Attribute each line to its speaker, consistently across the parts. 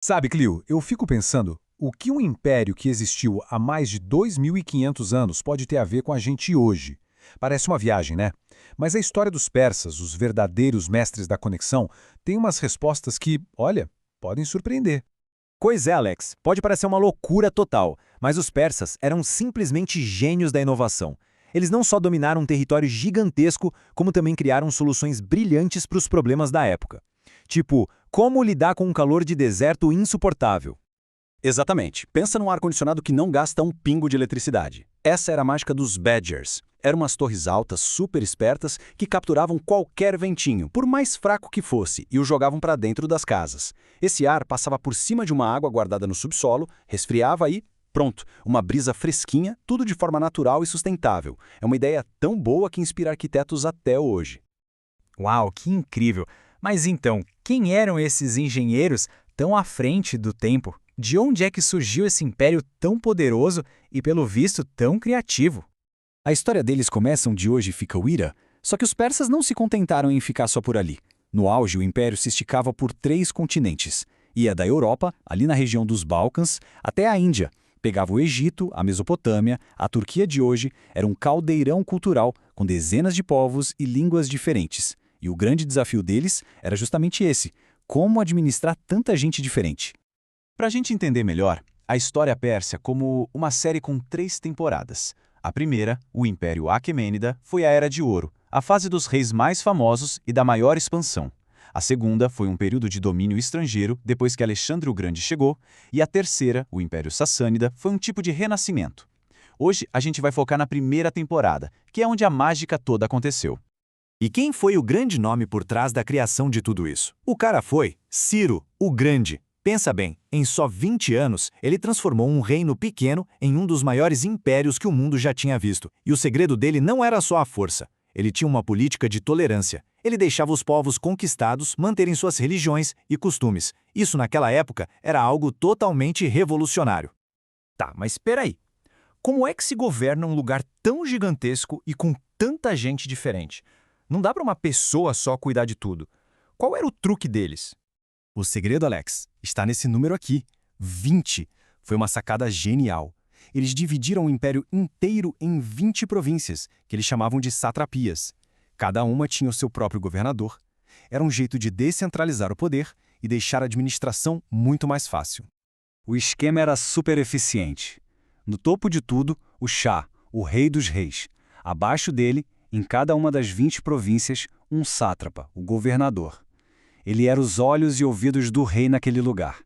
Speaker 1: Sabe, Clio, eu fico pensando, o que um império que existiu há mais de 2.500 anos pode ter a ver com a gente hoje? Parece uma viagem, né? Mas a história dos persas, os verdadeiros mestres da conexão, tem umas respostas que, olha, podem surpreender.
Speaker 2: Pois é, Alex, pode parecer uma loucura total, mas os persas eram simplesmente gênios da inovação. Eles não só dominaram um território gigantesco, como também criaram soluções brilhantes para os problemas da época. Tipo, como lidar com um calor de deserto insuportável? Exatamente. Pensa num ar-condicionado que não gasta um pingo de eletricidade. Essa era a mágica dos Badgers. Eram umas torres altas, super espertas, que capturavam qualquer ventinho, por mais fraco que fosse, e o jogavam para dentro das casas. Esse ar passava por cima de uma água guardada no subsolo, resfriava e pronto, uma brisa fresquinha, tudo de forma natural e sustentável. É uma ideia tão boa que inspira arquitetos até hoje.
Speaker 3: Uau, que incrível! Mas então, quem eram esses engenheiros tão à frente do tempo? De onde é que surgiu esse império tão poderoso e, pelo visto, tão criativo?
Speaker 2: A história deles começa onde hoje fica o Ira, só que os persas não se contentaram em ficar só por ali. No auge, o império se esticava por 3 continentes. Ia da Europa, ali na região dos Balcãs, até a Índia. Pegava o Egito, a Mesopotâmia, a Turquia de hoje, era um caldeirão cultural com dezenas de povos e línguas diferentes. E o grande desafio deles era justamente esse: como administrar tanta gente diferente.
Speaker 4: Para a gente entender melhor, a história pérsia como uma série com 3 temporadas. A primeira, o Império Aquemênida, foi a Era de Ouro, a fase dos reis mais famosos e da maior expansão. A segunda foi um período de domínio estrangeiro, depois que Alexandre o Grande chegou, e a terceira, o Império Sassânida, foi um tipo de renascimento. Hoje a gente vai focar na primeira temporada, que é onde a mágica toda aconteceu.
Speaker 2: E quem foi o grande nome por trás da criação de tudo isso? O cara foi Ciro, o Grande. Pensa bem, em só 20 anos, ele transformou um reino pequeno em um dos maiores impérios que o mundo já tinha visto. E o segredo dele não era só a força. Ele tinha uma política de tolerância. Ele deixava os povos conquistados manterem suas religiões e costumes. Isso naquela época era algo totalmente revolucionário.
Speaker 5: Tá, mas espera aí. Como é que se governa um lugar tão gigantesco e com tanta gente diferente? Não dá para uma pessoa só cuidar de tudo. Qual era o truque deles?
Speaker 2: O segredo, Alex, está nesse número aqui, 20. Foi uma sacada genial. Eles dividiram o império inteiro em 20 províncias, que eles chamavam de satrapias. Cada uma tinha o seu próprio governador. Era um jeito de descentralizar o poder e deixar a administração muito mais fácil.
Speaker 3: O esquema era super eficiente. No topo de tudo, o Shah, o rei dos reis. Abaixo dele, em cada uma das 20 províncias, um sátrapa, o governador. Ele era os olhos e ouvidos do rei naquele lugar.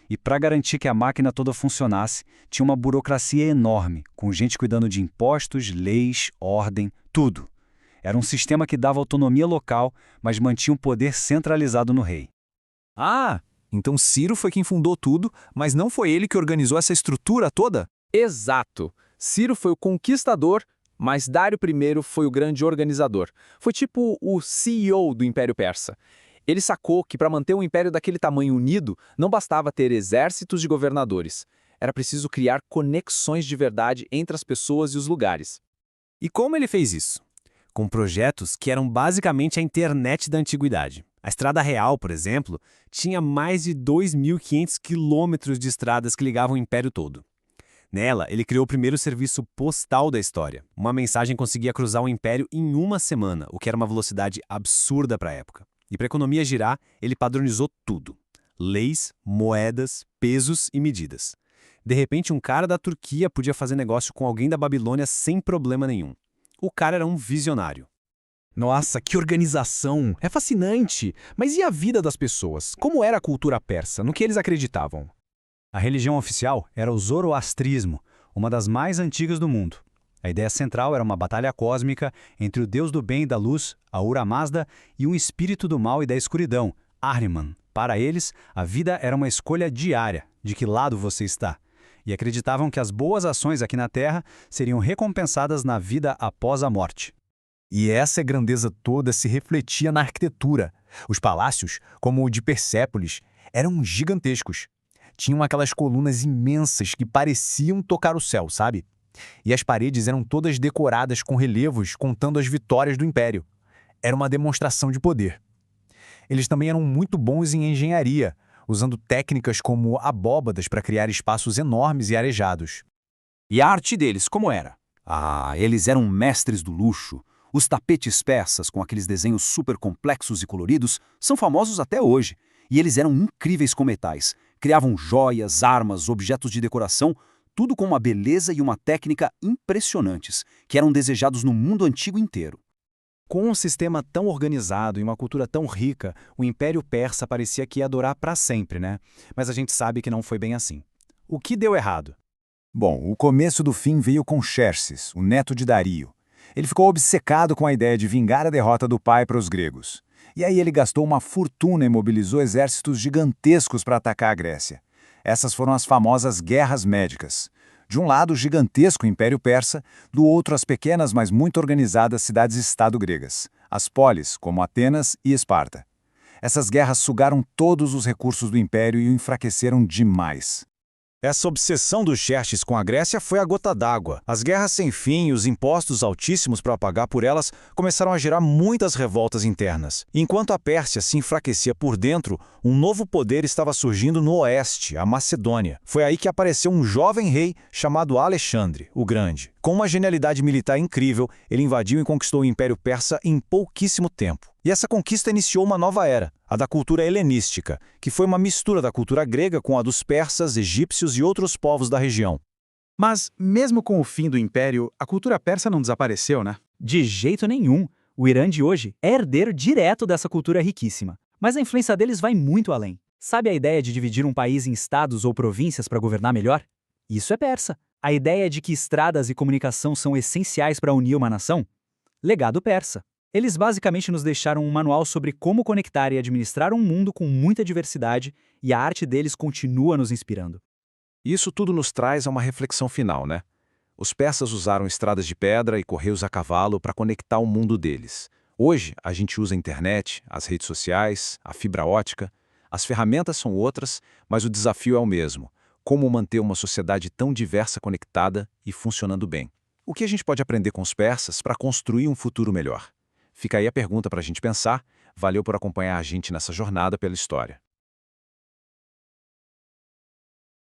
Speaker 3: E para garantir que a máquina toda funcionasse, tinha uma burocracia enorme, com gente cuidando de impostos, leis, ordem, tudo. Era um sistema que dava autonomia local, mas mantinha um poder centralizado no rei.
Speaker 5: Ah, então Ciro foi quem fundou tudo, mas não foi ele que organizou essa estrutura toda?
Speaker 6: Exato. Ciro foi o conquistador, mas Dário I foi o grande organizador. Foi tipo o CEO do Império Persa. Ele sacou que para manter um império daquele tamanho unido, não bastava ter exércitos de governadores. Era preciso criar conexões de verdade entre as pessoas e os lugares.
Speaker 2: E como ele fez isso? Com projetos que eram basicamente a internet da antiguidade. A Estrada Real, por exemplo, tinha mais de 2.500 quilômetros de estradas que ligavam o império todo. Nela, ele criou o primeiro serviço postal da história. Uma mensagem conseguia cruzar o império em uma semana, o que era uma velocidade absurda para a época. E para a economia girar, ele padronizou tudo: leis, moedas, pesos e medidas. De repente, um cara da Turquia podia fazer negócio com alguém da Babilônia sem problema nenhum. O cara era um visionário.
Speaker 5: Nossa, que organização! É fascinante! Mas e a vida das pessoas? Como era a cultura persa? No que eles acreditavam?
Speaker 3: A religião oficial era o zoroastrismo, uma das mais antigas do mundo. A ideia central era uma batalha cósmica entre o deus do bem e da luz, Ahura Mazda, e um espírito do mal e da escuridão, Ahriman. Para eles, a vida era uma escolha diária, de que lado você está, e acreditavam que as boas ações aqui na Terra seriam recompensadas na vida após a morte.
Speaker 5: E essa grandeza toda se refletia na arquitetura. Os palácios, como o de Persépolis, eram gigantescos. Tinham aquelas colunas imensas que pareciam tocar o céu, sabe? E as paredes eram todas decoradas com relevos contando as vitórias do império. Era uma demonstração de poder. Eles também eram muito bons em engenharia. usando técnicas como abóbadas para criar espaços enormes e arejados.
Speaker 7: E a arte deles, como era? Ah, eles eram mestres do luxo. Os tapetes persas, com aqueles desenhos super complexos e coloridos, são famosos até hoje. E eles eram incríveis com metais. Criavam joias, armas, objetos de decoração, tudo com uma beleza e uma técnica impressionantes, que eram desejados no mundo antigo inteiro.
Speaker 2: Com um sistema tão organizado e uma cultura tão rica, o Império Persa parecia que ia durar para sempre, né? Mas a gente sabe que não foi bem assim. O que deu errado?
Speaker 1: Bom, o começo do fim veio com Xerxes, o neto de Dario. Ele ficou obcecado com a ideia de vingar a derrota do pai para os gregos. E aí ele gastou uma fortuna e mobilizou exércitos gigantescos para atacar a Grécia. Essas foram as famosas Guerras Médicas. De um lado, o gigantesco Império Persa, do outro, as pequenas, mas muito organizadas cidades-estado gregas, as polis, como Atenas e Esparta. Essas guerras sugaram todos os recursos do Império e o enfraqueceram demais.
Speaker 2: Essa obsessão do Xerxes com a Grécia foi a gota d'água. As guerras sem fim e os impostos altíssimos para pagar por elas começaram a gerar muitas revoltas internas. Enquanto a Pérsia se enfraquecia por dentro, um novo poder estava surgindo no oeste, a Macedônia. Foi aí que apareceu um jovem rei chamado Alexandre, o Grande. Com uma genialidade militar incrível, ele invadiu e conquistou o Império Persa em pouquíssimo tempo. E essa conquista iniciou uma nova era, a da cultura helenística, que foi uma mistura da cultura grega com a dos persas, egípcios e outros povos da região.
Speaker 8: Mas, mesmo com o fim do Império, a cultura persa não desapareceu, né?
Speaker 9: De jeito nenhum. O Irã de hoje é herdeiro direto dessa cultura riquíssima. Mas a influência deles vai muito além. Sabe a ideia de dividir um país em estados ou províncias para governar melhor? Isso é persa. A ideia de que estradas e comunicação são essenciais para unir uma nação? Legado persa. Eles basicamente nos deixaram um manual sobre como conectar e administrar um mundo com muita diversidade, e a arte deles continua nos inspirando.
Speaker 1: Isso tudo nos traz a uma reflexão final, né? Os persas usaram estradas de pedra e correios a cavalo para conectar o mundo deles. Hoje, a gente usa a internet, as redes sociais, a fibra ótica. As ferramentas são outras, mas o desafio é o mesmo. Como manter uma sociedade tão diversa conectada e funcionando bem? O que a gente pode aprender com os persas para construir um futuro melhor? Fica aí a pergunta para a gente pensar. Valeu por acompanhar a gente nessa jornada pela história.